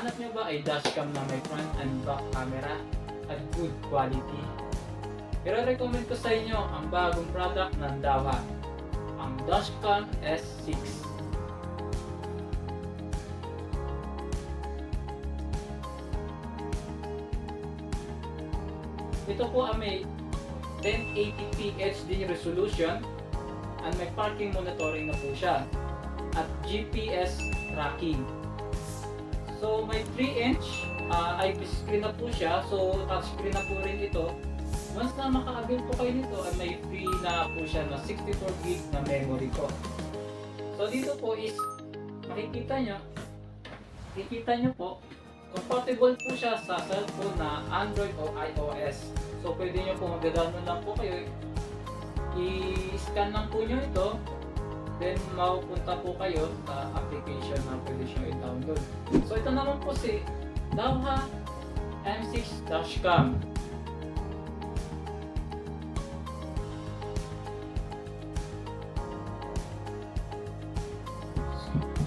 hinahanap nyo ba ay dashcam na may front and back camera at good quality? I-recommend ko sa inyo ang bagong product ng Dahua, ang Dashcam S6. Ito po ay may 1080p HD resolution and may parking monitoring na po siya at GPS tracking. So may 3-inch IP screen na po siya, so touchscreen na po rin ito. Once na maka-avail po kayo nito ay may free na po siya na 64GB na memory po. So dito po is makikita nyo po, compatible po siya sa cellphone na Android o iOS. So pwede nyo po mag-download lang po kayo, i-scan lang po nyo ito, then mapupunta po kayo sa application na pwede nyo i-download. So ito naman po si Dahua M6 Dashcam.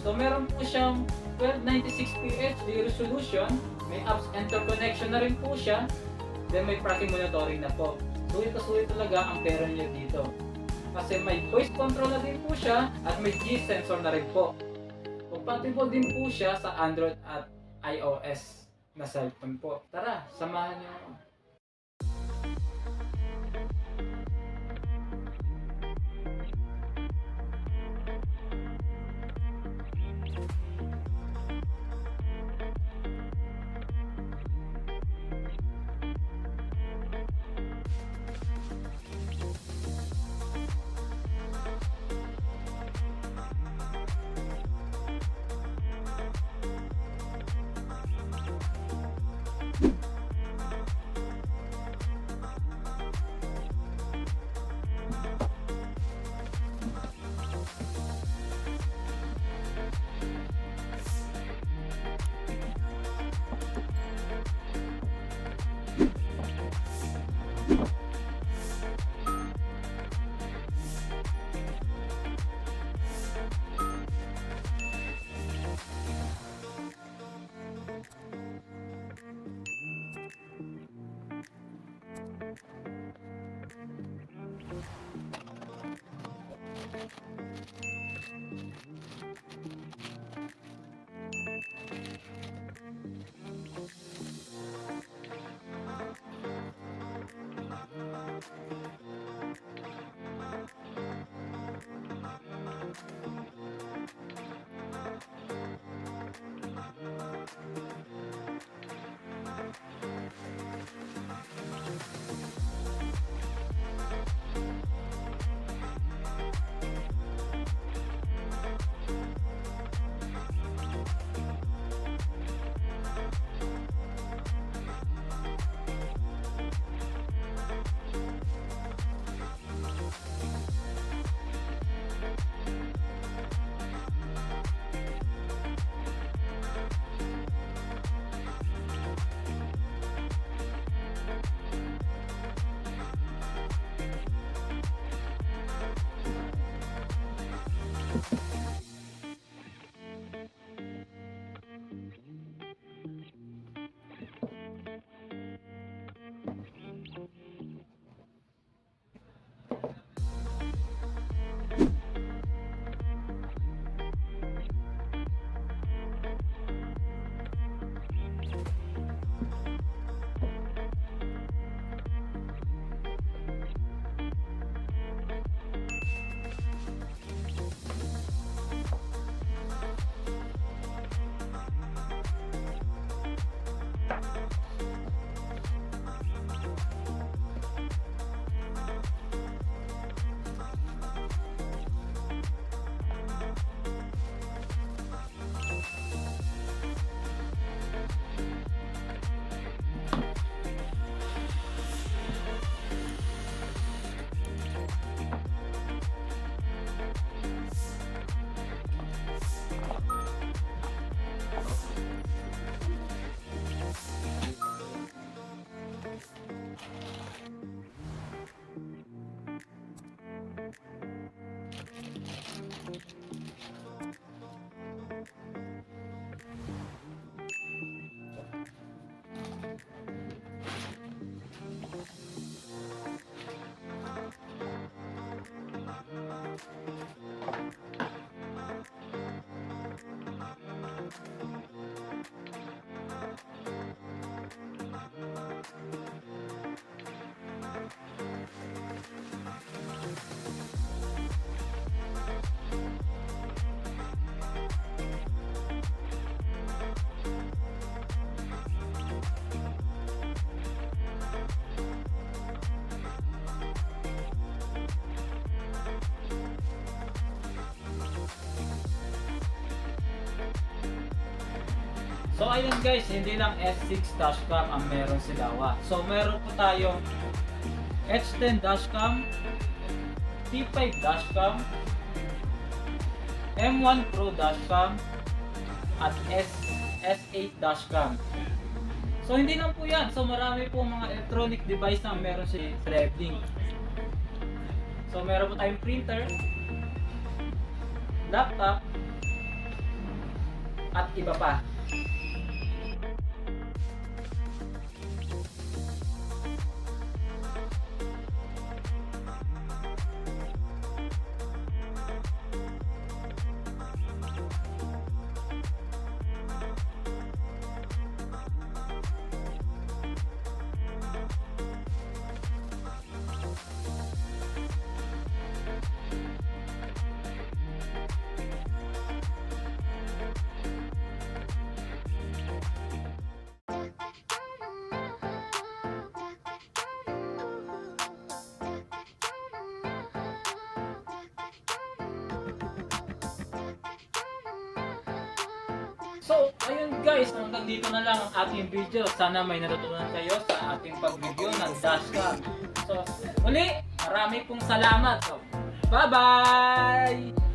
So meron po siyang 1296p HD resolution, may apps interconnection na rin po siya, then may tracking monitoring na po. Sulit talaga ang pera niyo dito. Kasi may voice control na din po siya at may G sensor na rin po. Compatible din po siya sa Android at iOS na cellphone po. Tara, samahan niyo ako. So ayun guys, hindi lang S6 dashcam ang meron si Dahua. So meron po tayong H10 dashcam, T5 dashcam, M1 Pro dashcam, at S8 dashcam. So hindi lang po yan. So marami po mga electronic device na meron si Revlink. So meron po tayong printer, laptop, at iba pa. So, ayun guys, hanggang dito na lang ang ating video. Sana may natutunan kayo sa ating pag-review ng dashcam. So, muli, marami pong salamat. So, bye-bye!